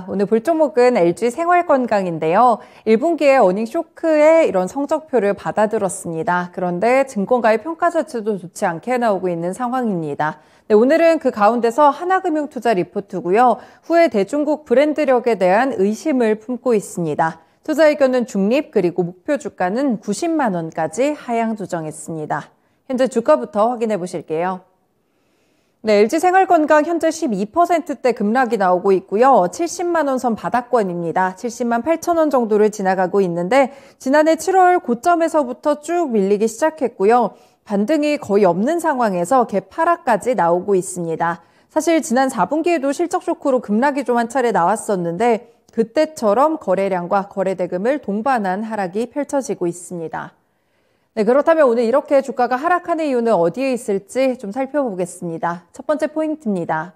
오늘 볼 종목은 LG 생활건강인데요. 1분기에 어닝 쇼크의 이런 성적표를 받아들었습니다. 그런데 증권가의 평가 자체도 좋지 않게 나오고 있는 상황입니다. 네, 오늘은 그 가운데서 하나금융투자 리포트고요. 후에 대중국 브랜드력에 대한 의심을 품고 있습니다. 투자 의견은 중립, 그리고 목표 주가는 90만 원까지 하향 조정했습니다. 현재 주가부터 확인해 보실게요. 네, LG생활건강 현재 12%대 급락이 나오고 있고요. 70만 원 선 바닥권입니다. 70만 8천 원 정도를 지나가고 있는데 지난해 7월 고점에서부터 쭉 밀리기 시작했고요. 반등이 거의 없는 상황에서 갭 하락까지 나오고 있습니다. 사실 지난 4분기에도 실적 쇼크로 급락이 좀 한 차례 나왔었는데 그때처럼 거래량과 거래대금을 동반한 하락이 펼쳐지고 있습니다. 네, 그렇다면 오늘 이렇게 주가가 하락하는 이유는 어디에 있을지 좀 살펴보겠습니다. 첫 번째 포인트입니다.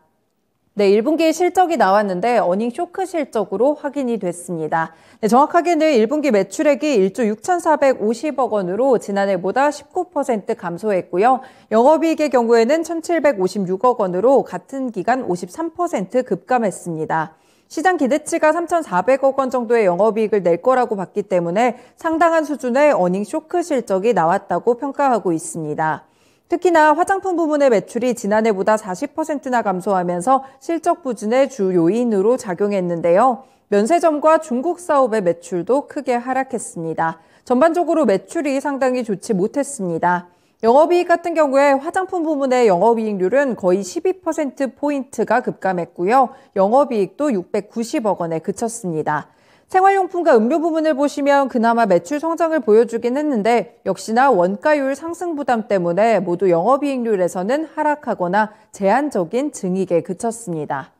네, 1분기 실적이 나왔는데 어닝 쇼크 실적으로 확인이 됐습니다. 네, 정확하게는 1분기 매출액이 1조 6,450억 원으로 지난해보다 19% 감소했고요. 영업이익의 경우에는 1,756억 원으로 같은 기간 53% 급감했습니다. 시장 기대치가 3,400억 원 정도의 영업이익을 낼 거라고 봤기 때문에 상당한 수준의 어닝 쇼크 실적이 나왔다고 평가하고 있습니다. 특히나 화장품 부문의 매출이 지난해보다 40%나 감소하면서 실적 부진의 주 요인으로 작용했는데요. 면세점과 중국 사업의 매출도 크게 하락했습니다. 전반적으로 매출이 상당히 좋지 못했습니다. 영업이익 같은 경우에 화장품 부문의 영업이익률은 거의 12%포인트가 급감했고요. 영업이익도 690억 원에 그쳤습니다. 생활용품과 음료 부문을 보시면 그나마 매출 성장을 보여주긴 했는데 역시나 원가율 상승 부담 때문에 모두 영업이익률에서는 하락하거나 제한적인 증익에 그쳤습니다.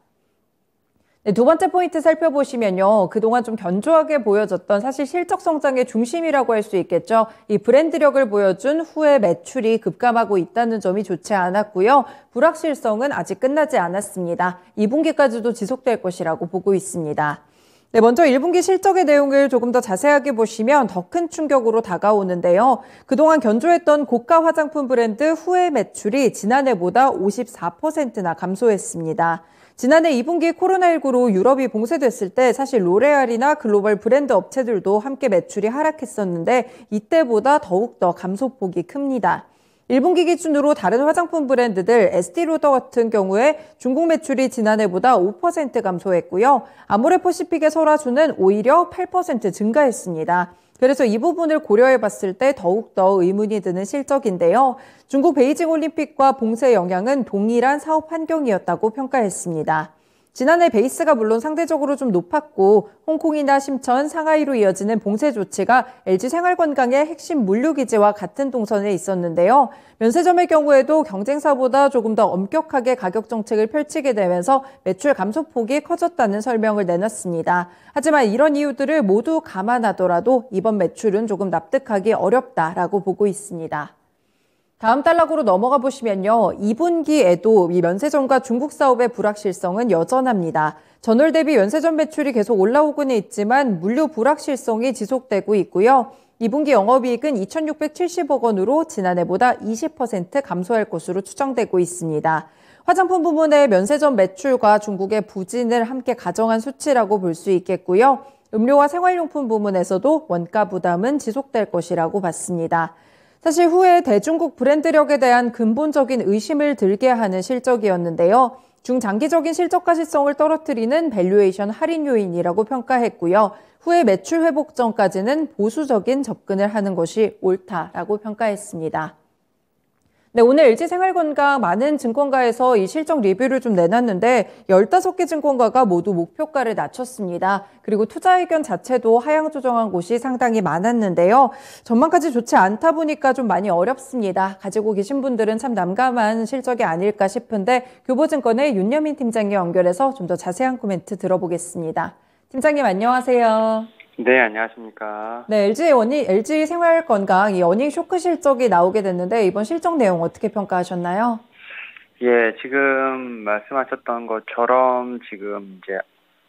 네, 두 번째 포인트 살펴보시면요. 그동안 좀 견조하게 보여졌던 사실 실적 성장의 중심이라고 할 수 있겠죠. 이 브랜드력을 보여준 후에 매출이 급감하고 있다는 점이 좋지 않았고요. 불확실성은 아직 끝나지 않았습니다. 2분기까지도 지속될 것이라고 보고 있습니다. 네, 먼저 1분기 실적의 내용을 조금 더 자세하게 보시면 더 큰 충격으로 다가오는데요. 그동안 견조했던 고가 화장품 브랜드 후에 매출이 지난해보다 54%나 감소했습니다. 지난해 2분기 코로나19로 유럽이 봉쇄됐을 때 사실 로레알이나 글로벌 브랜드 업체들도 함께 매출이 하락했었는데 이때보다 더욱더 감소폭이 큽니다. 1분기 기준으로 다른 화장품 브랜드들 에스티로더 같은 경우에 중국 매출이 지난해보다 5% 감소했고요. 아모레퍼시픽의 설화수는 오히려 8% 증가했습니다. 그래서 이 부분을 고려해 봤을 때 더욱더 의문이 드는 실적인데요. 중국 베이징 올림픽과 봉쇄 영향은 동일한 사업 환경이었다고 평가했습니다. 지난해 베이스가 물론 상대적으로 좀 높았고 홍콩이나 심천, 상하이로 이어지는 봉쇄 조치가 LG생활건강의 핵심 물류기지와 같은 동선에 있었는데요. 면세점의 경우에도 경쟁사보다 조금 더 엄격하게 가격 정책을 펼치게 되면서 매출 감소폭이 커졌다는 설명을 내놨습니다. 하지만 이런 이유들을 모두 감안하더라도 이번 매출은 조금 납득하기 어렵다라고 보고 있습니다. 다음 단락으로 넘어가 보시면요. 2분기에도 이 면세점과 중국 사업의 불확실성은 여전합니다. 전월 대비 면세점 매출이 계속 올라오고는 있지만 물류 불확실성이 지속되고 있고요. 2분기 영업이익은 2,670억 원으로 지난해보다 20% 감소할 것으로 추정되고 있습니다. 화장품 부문의 면세점 매출과 중국의 부진을 함께 가정한 수치라고 볼 수 있겠고요. 음료와 생활용품 부문에서도 원가 부담은 지속될 것이라고 봤습니다. 사실 후에 대중국 브랜드력에 대한 근본적인 의심을 들게 하는 실적이었는데요. 중장기적인 실적 가시성을 떨어뜨리는 밸류에이션 할인 요인이라고 평가했고요. 후에 매출 회복 전까지는 보수적인 접근을 하는 것이 옳다라고 평가했습니다. 네, 오늘 LG생활건강 많은 증권가에서 이 실적 리뷰를 좀 내놨는데 15개 증권가가 모두 목표가를 낮췄습니다. 그리고 투자 의견 자체도 하향 조정한 곳이 상당히 많았는데요. 전망까지 좋지 않다 보니까 좀 많이 어렵습니다. 가지고 계신 분들은 참 난감한 실적이 아닐까 싶은데 교보증권의 윤여민 팀장님 연결해서 좀 더 자세한 코멘트 들어보겠습니다. 팀장님 안녕하세요. 네, 안녕하십니까. 네, LG 생활건강 이 어닝 쇼크 실적이 나오게 됐는데 이번 실적 내용 어떻게 평가하셨나요? 예, 지금 말씀하셨던 것처럼 지금 이제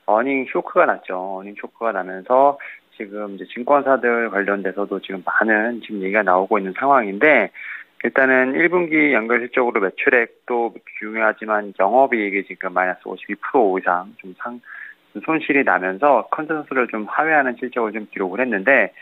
어닝 쇼크가 났죠. 어닝 쇼크가 나면서 지금 이제 증권사들 관련돼서도 지금 많은 지금 얘기가 나오고 있는 상황인데 일단은 1분기 연결 실적으로 매출액도 중요하지만 영업이익이 지금 마이너스 52% 이상 좀 손실이 나면서 컨센서스를 좀 하회하는 실적을 좀 기록을 했는데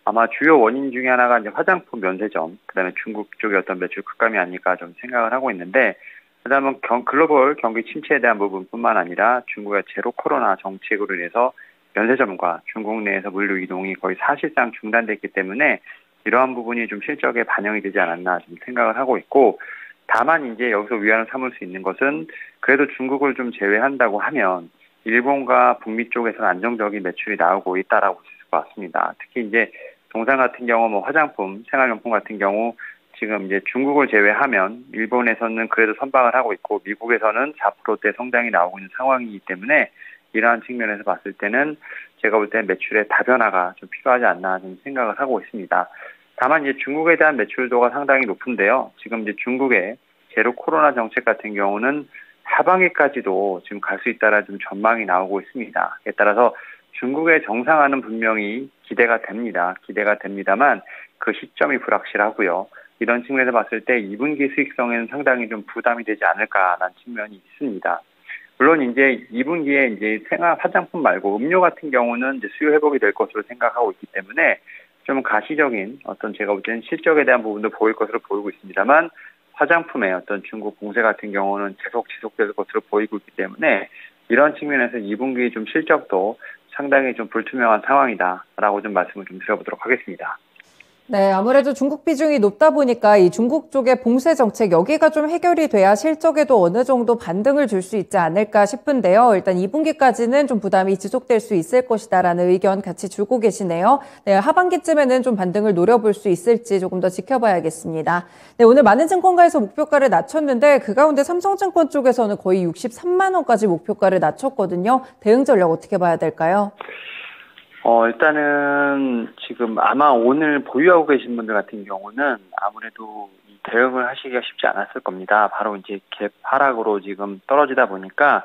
아마 주요 원인 중에 하나가 이제 화장품 면세점, 그다음에 중국 쪽의 어떤 매출 급감이 아닐까 좀 생각을 하고 있는데 그다음에 글로벌 경기 침체에 대한 부분뿐만 아니라 중국의 제로 코로나 정책으로 인해서 면세점과 중국 내에서 물류 이동이 거의 사실상 중단됐기 때문에 이러한 부분이 좀 실적에 반영이 되지 않았나 좀 생각을 하고 있고 다만 이제 여기서 위안을 삼을 수 있는 것은 그래도 중국을 좀 제외한다고 하면 일본과 북미 쪽에서는 안정적인 매출이 나오고 있다라고 볼 수 있을 것 같습니다. 특히 이제 동산 같은 경우 뭐 화장품, 생활용품 같은 경우 지금 이제 중국을 제외하면 일본에서는 그래도 선방을 하고 있고 미국에서는 4%대 성장이 나오고 있는 상황이기 때문에 이러한 측면에서 봤을 때는 제가 볼 때는 매출의 다변화가 좀 필요하지 않나 좀 생각을 하고 있습니다. 다만 이제 중국에 대한 매출도가 상당히 높은데요. 지금 이제 중국의 제로 코로나 정책 같은 경우는 하반기까지도 지금 갈 수 있다라 좀 전망이 나오고 있습니다. 에 따라서 중국의 정상화는 분명히 기대가 됩니다. 기대가 됩니다만 그 시점이 불확실하고요. 이런 측면에서 봤을 때 2분기 수익성에는 상당히 좀 부담이 되지 않을까라는 측면이 있습니다. 물론 이제 2분기에 이제 생활 화장품 말고 음료 같은 경우는 이제 수요 회복이 될 것으로 생각하고 있기 때문에 좀 가시적인 어떤 제가 볼 때는 실적에 대한 부분도 보일 것으로 보이고 있습니다만 화장품의 어떤 중국 봉쇄 같은 경우는 계속 지속될 것으로 보이고 있기 때문에 이런 측면에서 2분기 좀 실적도 상당히 좀 불투명한 상황이다라고 좀 말씀을 좀 드려보도록 하겠습니다. 네, 아무래도 중국 비중이 높다 보니까 이 중국 쪽의 봉쇄 정책 여기가 좀 해결이 돼야 실적에도 어느 정도 반등을 줄 수 있지 않을까 싶은데요. 일단 2분기까지는 좀 부담이 지속될 수 있을 것이다라는 의견 같이 주고 계시네요. 네, 하반기쯤에는 좀 반등을 노려볼 수 있을지 조금 더 지켜봐야겠습니다. 네, 오늘 많은 증권가에서 목표가를 낮췄는데 그 가운데 삼성증권 쪽에서는 거의 63만 원까지 목표가를 낮췄거든요. 대응 전략 어떻게 봐야 될까요? 일단은 지금 아마 오늘 보유하고 계신 분들 같은 경우는 아무래도 이 대응을 하시기가 쉽지 않았을 겁니다. 바로 이제 갭 하락으로 지금 떨어지다 보니까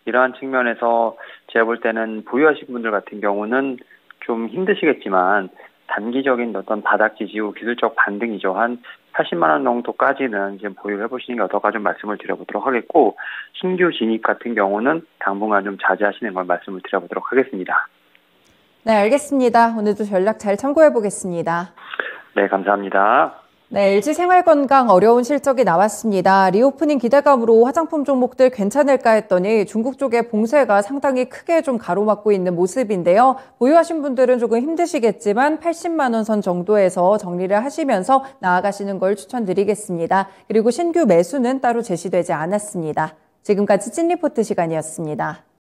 이러한 측면에서 제가 볼 때는 보유하신 분들 같은 경우는 좀 힘드시겠지만 단기적인 어떤 바닥 지지 후 기술적 반등이죠. 한 80만 원 정도까지는 지금 보유해 보시는 게 어떨까 좀 말씀을 드려보도록 하겠고 신규 진입 같은 경우는 당분간 좀 자제하시는 걸 말씀을 드려보도록 하겠습니다. 네, 알겠습니다. 오늘도 전략 잘 참고해 보겠습니다. 네, 감사합니다. 네, LG생활건강 어려운 실적이 나왔습니다. 리오프닝 기대감으로 화장품 종목들 괜찮을까 했더니 중국 쪽의 봉쇄가 상당히 크게 좀 가로막고 있는 모습인데요. 보유하신 분들은 조금 힘드시겠지만 80만 원 선 정도에서 정리를 하시면서 나아가시는 걸 추천드리겠습니다. 그리고 신규 매수는 따로 제시되지 않았습니다. 지금까지 찐리포트 시간이었습니다.